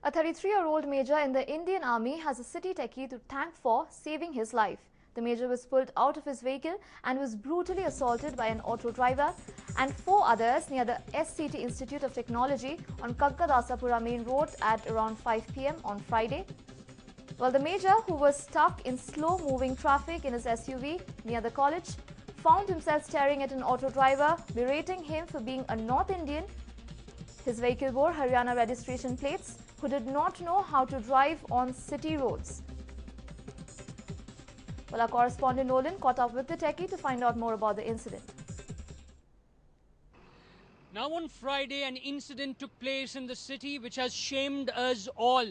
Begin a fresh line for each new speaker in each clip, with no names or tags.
A 33-year-old major in the Indian Army has a city techie to thank for saving his life. The major was pulled out of his vehicle and was brutally assaulted by an auto driver and 4 others near the SCT Institute of Technology on Kaggadasapura main road at around 5 p.m. on Friday. Well, the major, who was stuck in slow-moving traffic in his SUV near the college, found himself staring at an auto driver, berating him for being a North Indian. His vehicle bore Haryana registration plates, who did not know how to drive on city roads. Well, our correspondent Nolan caught up with the techie to find out more about the incident.
Now on Friday, an incident took place in the city which has shamed us all.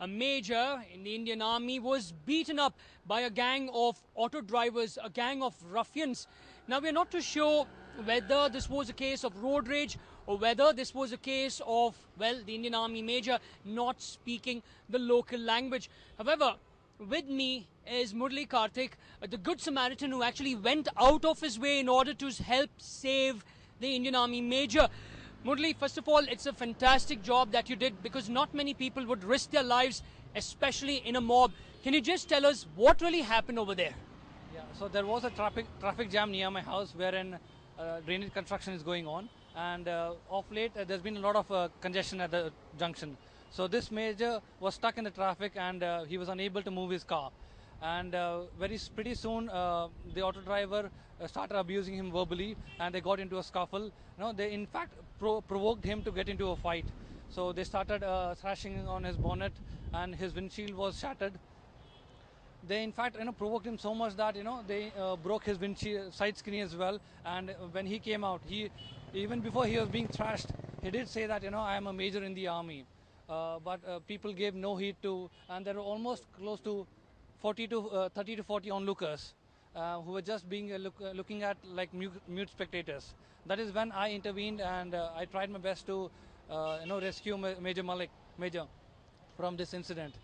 A major in the Indian Army was beaten up by a gang of auto drivers, a gang of ruffians. Now, we're not too sure whether this was a case of road rage or whether this was a case of, well, the Indian Army major not speaking the local language. However, with me is Murli Karthik, the Good Samaritan who actually went out of his way in order to help save the Indian Army major. Murli, first of all, it's a fantastic job that you did because not many people would risk their lives, especially in a mob. Can you just tell us what really happened over there?
Yeah, so there was a traffic jam near my house wherein drainage construction is going on, and of late there's been a lot of congestion at the junction. So this major was stuck in the traffic and he was unable to move his car. And pretty soon the auto driver started abusing him verbally, and they got into a scuffle. They in fact provoked him to get into a fight. So they started thrashing on his bonnet, and his windshield was shattered. They in fact provoked him so much that they broke his windshield side screen as well. And when he came out, even before he was being thrashed, he did say that I am a major in the army. But people gave no heed to, and there were almost close to 30 to 40 onlookers who were just being looking at like mute spectators. That is when I intervened, and I tried my best to rescue Major from this incident.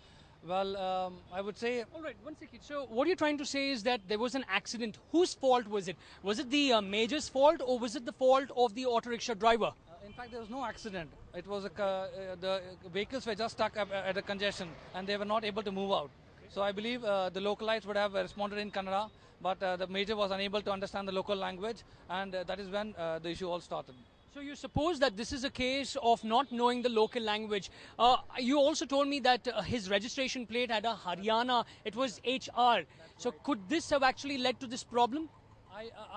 Well, I would say...
All right, one second. So what you're trying to say is that there was an accident. Whose fault was it? Was it the major's fault, or was it the fault of the auto rickshaw driver?
In fact, there was no accident. It was the vehicles were just stuck at a congestion, and they were not able to move out. So I believe the localites would have responded in Kannada, but the major was unable to understand the local language, and that is when the issue all started.
So you suppose that this is a case of not knowing the local language. You also told me that his registration plate had a Haryana, it was HR. So could this have actually led to this problem?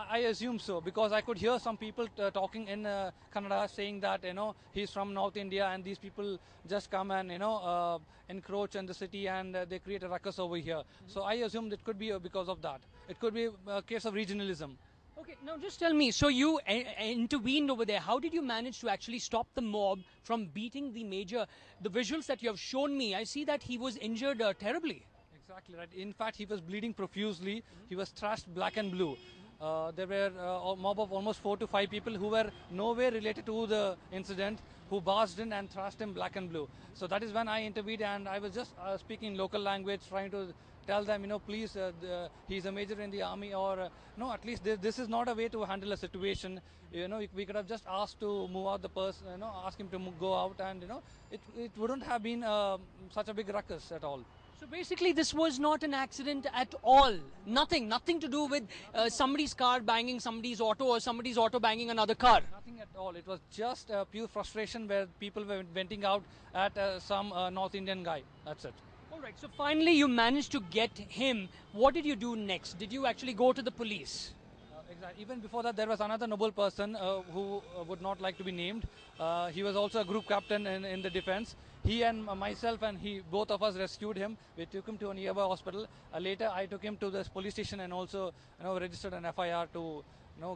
I assume so, because I could hear some people talking in Kannada saying that he's from North India, and these people just come and encroach in the city, and they create a ruckus over here. So I assumed it could be because of that. It could be a case of regionalism.
Okay, now just tell me, so you intervened over there. How did you manage to actually stop the mob from beating the major? The visuals that you have shown me, I see that he was injured terribly.
Exactly right. In fact, he was bleeding profusely. He was thrashed black and blue. There were a mob of almost 4 to 5 people who were nowhere related to the incident, who barged in and thrashed him black and blue. So that is when I intervened, and I was just speaking local language, trying to tell them, please, he's a major in the army, or no, at least this is not a way to handle a situation. We could have just asked to move out the person, ask him to go out, and it wouldn't have been such a big ruckus at all.
So basically this was not an accident at all. Nothing to do with somebody's car banging somebody's auto, or somebody's auto banging another car.
Nothing at all. It was just pure frustration where people were venting out at some North Indian guy. That's it.
All right, so finally you managed to get him. What did you do next? Did you actually go to the police?
Exactly. Even before that, there was another noble person who would not like to be named. He was also a group captain in the defense. He and myself and both of us rescued him. We took him to a nearby hospital. Later, I took him to this police station and also registered an FIR to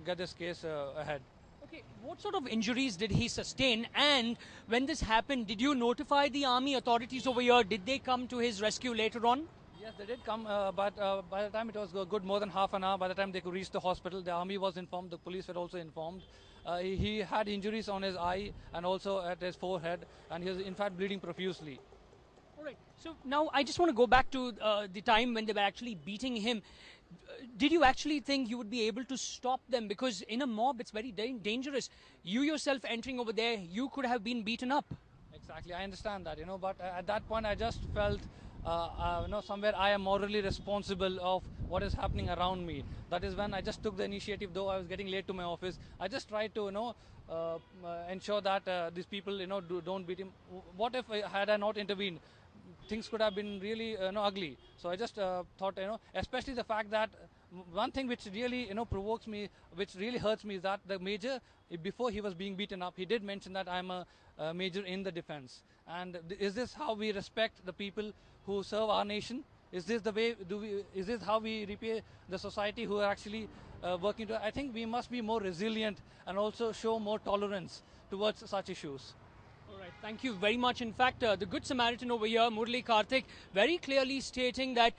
get this case ahead.
Okay, what sort of injuries did he sustain? And when this happened, did you notify the army authorities over here? Did they come to his rescue later on?
Yes, they did come, but by the time it was good more than half an hour, by the time they could reach the hospital, the army was informed, the police were also informed. He had injuries on his eye and also at his forehead, and he was in fact bleeding profusely.
All right, so now I just want to go back to the time when they were actually beating him. Did you actually think you would be able to stop them? Because in a mob, it's very dangerous. You yourself entering over there, you could have been beaten up.
Exactly, I understand that, but at that point I just felt, somewhere I am morally responsible of what is happening around me. That is when I just took the initiative, though I was getting late to my office. I just tried to, ensure that these people, don't beat him. What if had I not intervened? Things could have been really ugly. So I just thought, especially the fact that one thing which really provokes me, which really hurts me, is that the major, before he was being beaten up, he did mention that I'm a major in the defense. And is this how we respect the people who serve our nation? Is this the way? Is this how we repay the society who are actually working to? I think we must be more resilient and also show more tolerance towards such issues.
All right, thank you very much. In fact, the Good Samaritan over here, Murli Karthik, very clearly stating that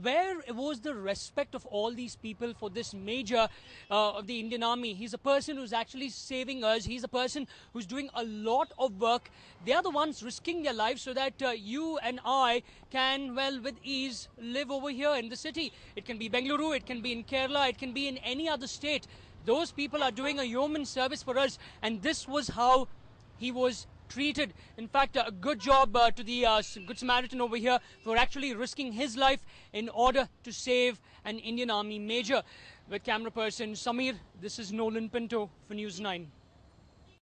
where was the respect of all these people for this major of the Indian Army? He's a person who's actually saving us. He's a person who's doing a lot of work. They are the ones risking their lives so that you and I can, well, with ease, live over here in the city. It can be Bengaluru, it can be in Kerala, it can be in any other state. Those people are doing a yeoman service for us, and this was how he was treated. In fact, a good job to the Good Samaritan over here for actually risking his life in order to save an Indian Army major. With camera person Samir, this is Nolan Pinto for News 9.